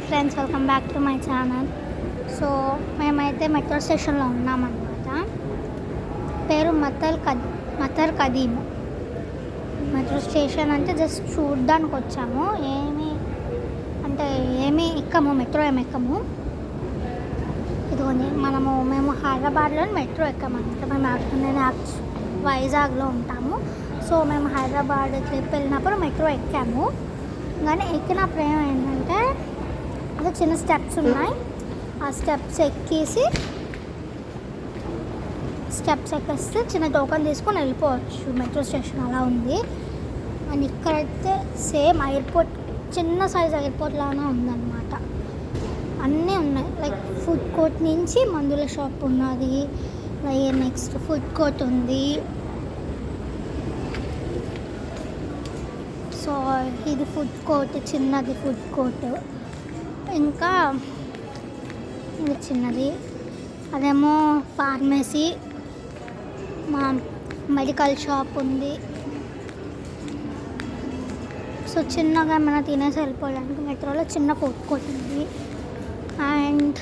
Friends, welcome back to my channel. So మేమైతే metro స్టేషన్లో ఉన్నామన్నమాట. పేరు మతర్ కదీమ్. మెట్రో స్టేషన్ అంటే జస్ట్ చూడడానికి వచ్చాము, ఏమి ఎక్కము, మెట్రో ఏమి ఎక్కము. ఇదిగోండి మేము హైదరాబాద్లో మెట్రో ఎక్కామన్నమాట. నేను వైజాగ్లో ఉంటాము. సో మేము హైదరాబాద్ ట్రిప్ వెళ్ళినప్పుడు మెట్రో ఎక్కాము. కానీ ఎక్కినప్పుడు ఏమైందంటే అదే చిన్న స్టెప్స్ ఉన్నాయి. ఆ స్టెప్స్ ఎక్కేస్తే చిన్న టోకెన్ తీసుకొని వెళ్ళిపోవచ్చు. మెట్రో స్టేషన్ అలా ఉంది. అండ్ ఇక్కడైతే సేమ్ ఎయిర్పోర్ట్, చిన్న సైజ్ ఎయిర్పోర్ట్ లాగానే ఉందన్నమాట. అన్నీ ఉన్నాయి. లైక్ ఫుడ్ కోర్ట్ నుంచి మందుల షాప్ ఉన్నది, నెక్స్ట్ ఫుడ్ కోర్ట్ ఉంది. సో ఇది ఫుడ్ కోర్ట్, చిన్నది ఫుడ్ కోర్ట్. ఇంకా ఇది చిన్నది, అదేమో ఫార్మసీ, మా మెడికల్ షాప్ ఉంది. సో చిన్నగా ఏమైనా తినేసి వెళ్ళిపోవడానికి మెట్రోలో చిన్న ఫుడ్ కోర్ట్ ఉంది. అండ్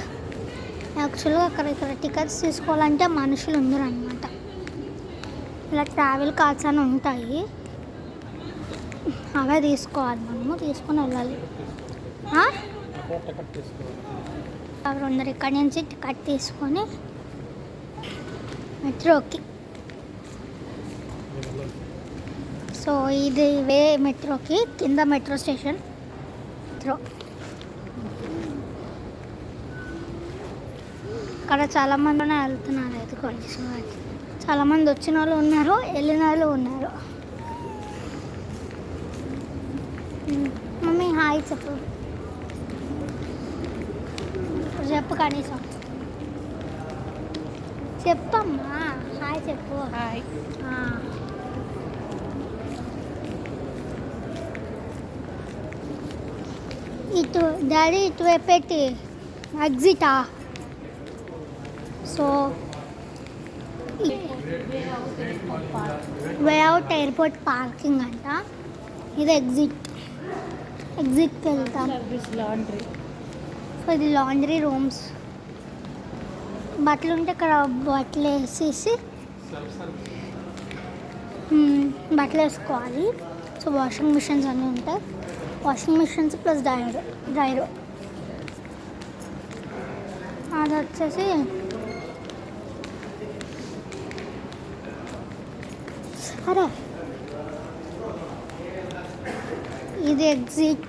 యాక్చువల్గా ఇక్కడ టికెట్స్ తీసుకోవాలంటే మనుషులు ఉండరు అనమాట. ఇలా ట్రావెల్ కార్డ్స్ అని ఉంటాయి, అవే తీసుకోవాలి. తీసుకొని వెళ్ళాలి. అందరు ఇక్కడి నుంచి టికెట్ తీసుకొని మెట్రోకి. సో ఇది మెట్రోకి కింద మెట్రో స్టేషన్ మెట్రో. ఇక్కడ చాలామందినే వెళ్తున్నారు. ఎదుకోండి, చాలామంది వచ్చిన వాళ్ళు ఉన్నారు, వెళ్ళిన వాళ్ళు ఉన్నారు. మమ్మీ హాయ్ చెప్పు, చెప్పు కనీసం చెప్పమ్మా. హాయ్ చెప్పు. హాయ్. ఇటు డాడీ ఇటువైపు పెట్టి ఎగ్జిటా. సో వేఅవుట్ ఎయిర్పోర్ట్ పార్కింగ్ అంట. ఇది ఎగ్జిట్కి వెళ్తాం. సో ఇది లాండ్రీ రూమ్స్. బట్టలు ఉంటే ఇక్కడ బట్టలు వేసేసి బట్టలు వేసుకోవాలి. సో వాషింగ్ మిషన్స్ అన్నీ ఉంటాయి. Washing machines plus dryer. అది వచ్చేసి అరే ఇది ఎగ్జిట్.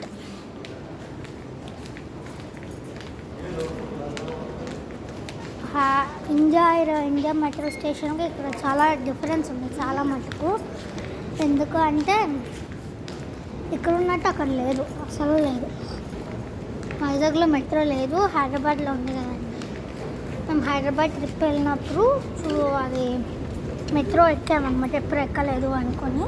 ఇండియా మెట్రో స్టేషన్కి ఇక్కడ చాలా డిఫరెన్స్ ఉంది, చాలా మటుకు. ఎందుకు అంటే ఇక్కడ ఉన్నట్టు అక్కడ లేదు, అసలు లేదు. వైజాగ్లో మెట్రో లేదు, హైదరాబాద్లో ఉంది కదండి. మేము హైదరాబాద్ ట్రిప్ వెళ్ళినప్పుడు అది మెట్రో ఎక్కామన్నమాట. ఎప్పుడు ఎక్కలేదు అనుకొని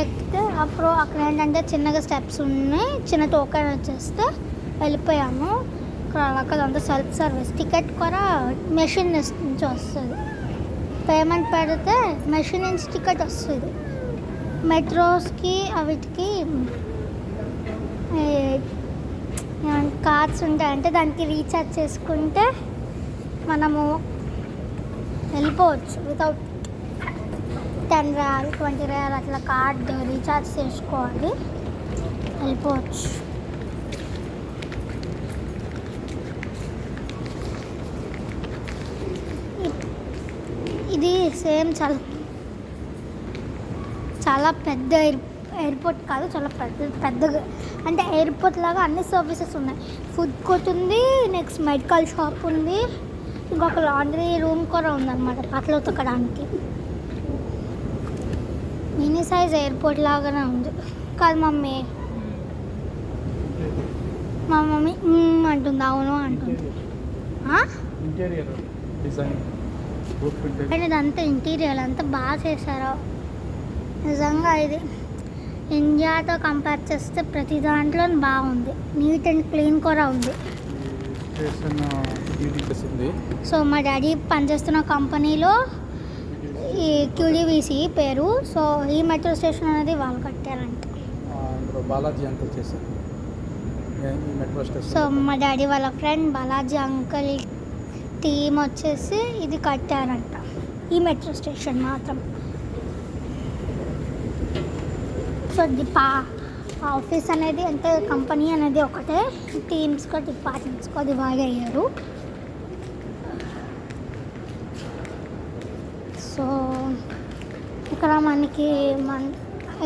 ఎక్కితే అప్పుడు అక్కడ ఏంటంటే చిన్నగా స్టెప్స్ ఉన్నాయి, చిన్న టోకెన్ వచ్చేస్తే వెళ్ళిపోయాము. ఇక్కడ అక్కడంతా సెల్ఫ్ సర్వీస్. టికెట్ కూడా మెషిన్ నుంచి వస్తుంది. పేమెంట్ పెడితే మెషిన్ నుంచి టికెట్ వస్తుంది. మెట్రోస్కి వీటికి కార్డ్స్ ఉంటాయంటే దానికి రీఛార్జ్ చేసుకుంటే మనము వెళ్ళిపోవచ్చు. వితౌట్ 10 రూపాయలు 20 రూపాయలు అట్లా కార్డ్ రీఛార్జ్ చేసుకోవాలి, వెళ్ళిపోవచ్చు. ఇది సేమ్ చాలా పెద్ద ఎయిర్పోర్ట్ కాదు, చాలా పెద్దగా అంటే ఎయిర్పోర్ట్ లాగా అన్ని సర్వీసెస్ ఉన్నాయి. ఫుడ్ కోర్ట్ ఉంది, నెక్స్ట్ మెడికల్ షాప్ ఉంది, ఇంకొక లాండ్రీ రూమ్ కూడా ఉందన్నమాట బట్టలు ఉతకడానికి. మినీ సైజ్ ఎయిర్పోర్ట్ లాగానే ఉంది కాదు మమ్మీ? మా మమ్మీ అంటుంది, అవును అంటుంది. కానీ ఇదంతా ఇంటీరియర్ అంతా బాగా చేశారు నిజంగా. ఇది ఇండియాతో కంపేర్ చేస్తే ప్రతి దాంట్లో బాగుంది, నీట్ అండ్ క్లీన్ కూడా ఉంది. సో మా డాడీ పనిచేస్తున్న కంపెనీలో ఈ క్యూడీవీసీ పేరు. సో ఈ మెట్రో స్టేషన్ అనేది వాళ్ళు కట్టారంట. ఇప్పుడు బాలాజీ అంకుల్ చేశారు ఈ మెట్రో స్టేషన్. సో మా డాడీ వాళ్ళ ఫ్రెండ్ బాలాజీ అంకుల్ టీం వచ్చేసి ఇది కట్టారంట, ఈ మెట్రో స్టేషన్ మాత్రం. సో ఆఫీస్ అనేది అంటే కంపెనీ అనేది ఒకటే, టీమ్స్గా డిపార్ట్మెంట్స్గా డివైడ్ అయ్యారు. సో ఇక్కడ మనకి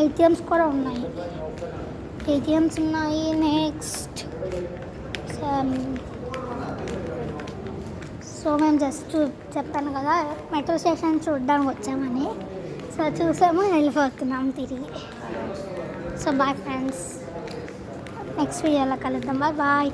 ఏటీఎమ్స్ కూడా ఉన్నాయి. ఏటీఎమ్స్ ఉన్నాయి. నెక్స్ట్ సో మేము జస్ట్ చెప్పాను కదా మెట్రో స్టేషన్ చూడడానికి వచ్చామని. సో చూసాము, వెళ్ళిపోతున్నాం తిరిగి. సో బాయ్ ఫ్రెండ్స్, నెక్స్ట్ వీడియోలో కలుద్దాం. బాయ్.